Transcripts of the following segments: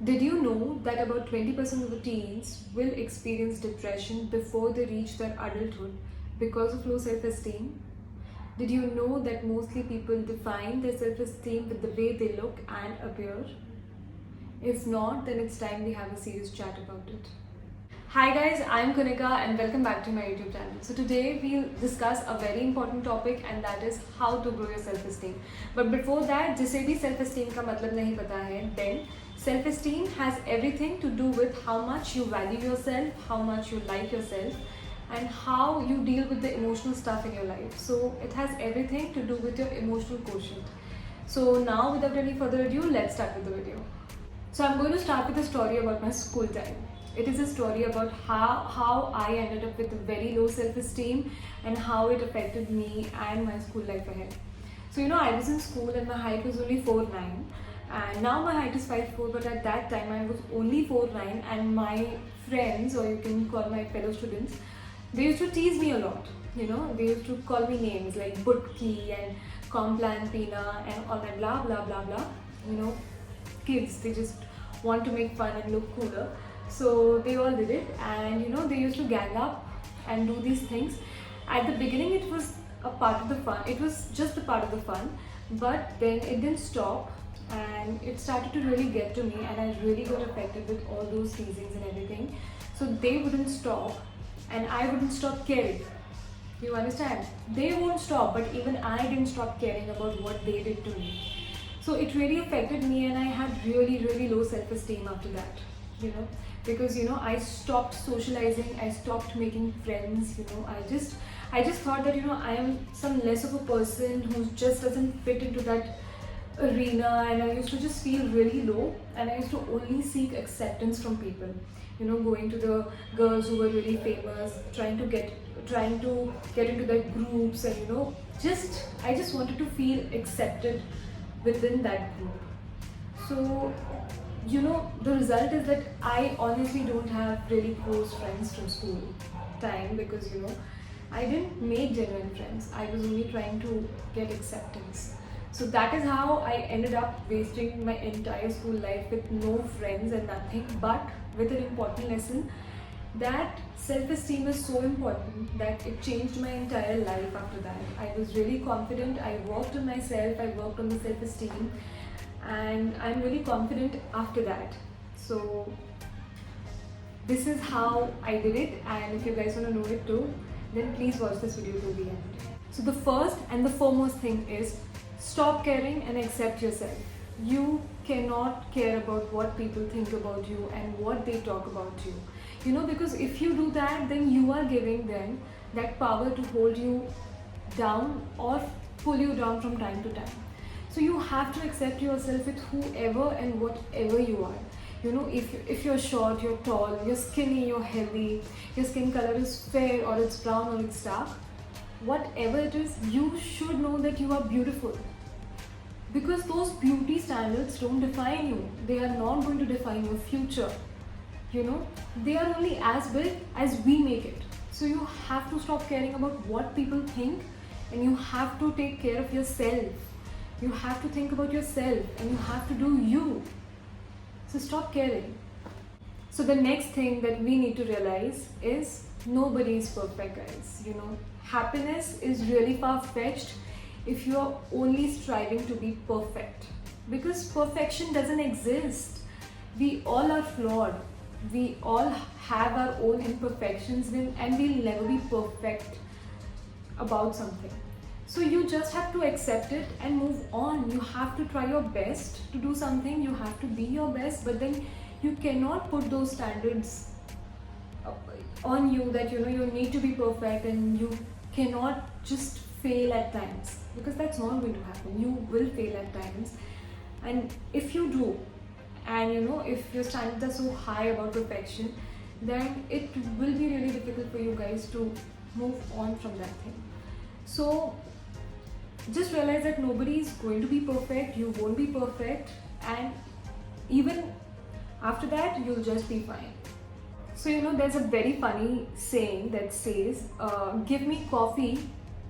Did you know that about 20% of the teens will experience depression before they reach their adulthood because of low self esteem? Did you know that mostly people define their self esteem with the way they look and appear? If not, then it's time we have a serious chat about it. Hi guys, I'm Kunika and welcome back to my YouTube channel. So today we'll discuss a very important topic and that is how to grow your self-esteem. But before that, जिसे भी self-esteem का मतलब नहीं पता है, then self-esteem has everything to do with how much you value yourself, how much you like yourself, and how you deal with the emotional stuff in your life. So it has everything to do with your emotional quotient. So now without any further ado, let's start with the video. So I'm going to start with a story about my school time. It is a story about how I ended up with a very low self-esteem and how it affected me and my school life ahead. So I was in school and my height was only 4'9", and now my height is 5'4", but at that time I was only 4'9", and my friends, or you can call my fellow students, they used to tease me a lot. They used to call me names like Butki and Complan Pina and all that blah blah blah blah. Kids, they just want to make fun and look cooler. So they all did it, and they used to gang up and do these things. At the beginning it was a part of the fun, it was just a part of the fun, but then it didn't stop and it started to really get to me, and I really got affected with all those teasings and everything. So they wouldn't stop and I wouldn't stop caring. You understand? They won't stop, but even I didn't stop caring about what they did to me. So it really affected me and I had really low self-esteem after that, because I stopped socializing, I stopped making friends. I just thought that I am some less of a person who just doesn't fit into that arena, and I used to just feel really low, and I used to only seek acceptance from people, going to the girls who were really famous, trying to get into their groups, and I just wanted to feel accepted within that group. So the result is that I honestly don't have really close friends from school time, because I didn't make genuine friends. I was only trying to get acceptance. So that is how I ended up wasting my entire school life with no friends and nothing, but with an important lesson that self-esteem is so important that it changed my entire life after that. I was really confident, I worked on myself, I worked on the self-esteem, and I'm really confident after that. So this is how I did it, and if you guys want to know it too, then please watch this video till the end. So the first and the foremost thing is stop caring and accept yourself. You cannot care about what people think about you and what they talk about you. Because if you do that, then you are giving them that power to hold you down or pull you down from time to time. So you have to accept yourself with whoever and whatever you are. If you're short, you're tall, you're skinny, you're healthy, your skin color is fair or it's brown or it's dark, whatever it is, you should know that you are beautiful. Because those beauty standards don't define you. They are not going to define your future. They are only as big as we make it. So you have to stop caring about what people think, and you have to take care of yourself. You have to think about yourself and you have to do you. So stop caring. So the next thing that we need to realize is nobody is perfect, guys. Happiness is really far-fetched if you are only striving to be perfect, because perfection doesn't exist. We all are flawed. We all have our own imperfections, and we'll never be perfect about something. So you just have to accept it and move on. You have to try your best to do something. You have to be your best, but then you cannot put those standards on you that you need to be perfect, and you cannot just fail at times, because that's not going to happen. You will fail at times, and if you do, and if your standards are so high about perfection, then it will be really difficult for you guys to move on from that thing. So just realize that nobody is going to be perfect, you won't be perfect, and even after that you'll just be fine. So there's a very funny saying that says, give me coffee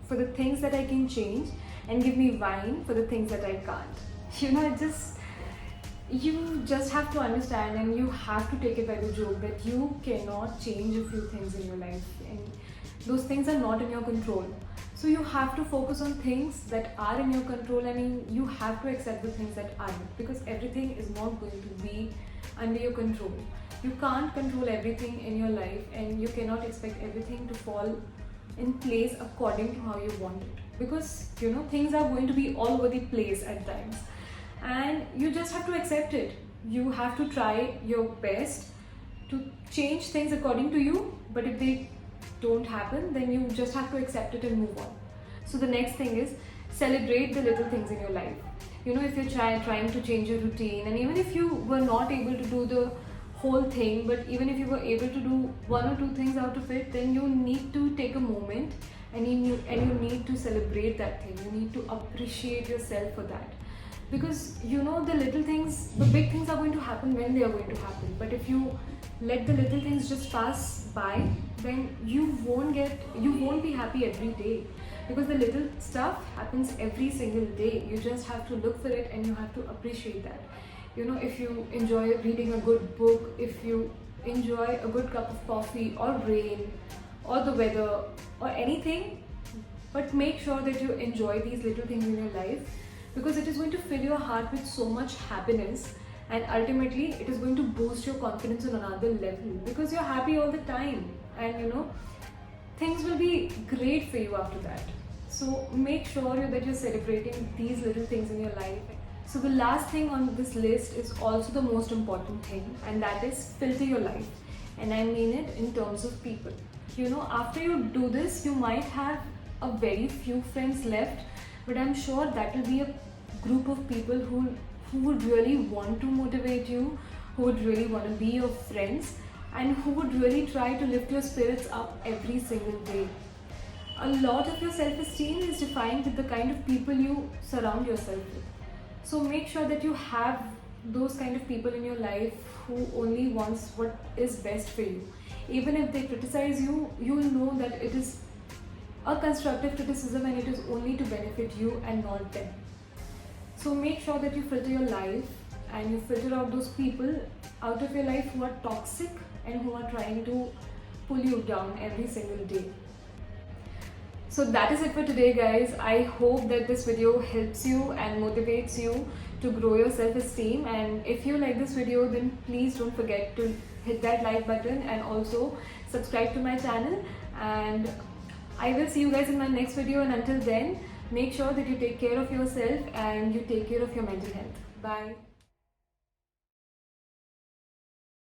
for the things that I can change and give me wine for the things that I can't. you just have to understand and you have to take it by the joke that you cannot change a few things in your life, and those things are not in your control. So you have to focus on things that are in your control, and you have to accept the things that aren't, because everything is not going to be under your control. You can't control everything in your life, and you cannot expect everything to fall in place according to how you want it, because things are going to be all over the place at times, and you just have to accept it. You have to try your best to change things according to you, but if they don't happen, then you just have to accept it and move on. So the next thing is, celebrate the little things in your life. If you're trying to change your routine, and even if you were not able to do the whole thing, but even if you were able to do one or two things out of it, then you need to take a moment, and you need to celebrate that thing. You need to appreciate yourself for that, because the little things, the big things are going to happen when they are going to happen. But if you let the little things just pass by, then you won't be happy every day, because the little stuff happens every single day. You just have to look for it, and you have to appreciate that. If you enjoy reading a good book, if you enjoy a good cup of coffee, or rain, or the weather, or anything, but make sure that you enjoy these little things in your life, because it is going to fill your heart with so much happiness, and ultimately it is going to boost your confidence on another level, because you're happy all the time, and things will be great for you after that. So make sure that you're celebrating these little things in your life. So the last thing on this list is also the most important thing, and that is filter your life. And I mean it in terms of people. After you do this, you might have a very few friends left, but I'm sure that will be a group of people who would really want to motivate you, who would really want to be your friends, and who would really try to lift your spirits up every single day. A lot of your self-esteem is defined with the kind of people you surround yourself with. So make sure that you have those kind of people in your life who only wants what is best for you. Even if they criticize you, you will know that it is a constructive criticism, and it is only to benefit you and not them. So make sure that you filter your life, and you filter out those people out of your life who are toxic and who are trying to pull you down every single day. So that is it for today, guys. I hope that this video helps you and motivates you to grow your self-esteem. And if you like this video, then please don't forget to hit that like button, and also subscribe to my channel. And I will see you guys in my next video, and until then, make sure that you take care of yourself and you take care of your mental health. Bye.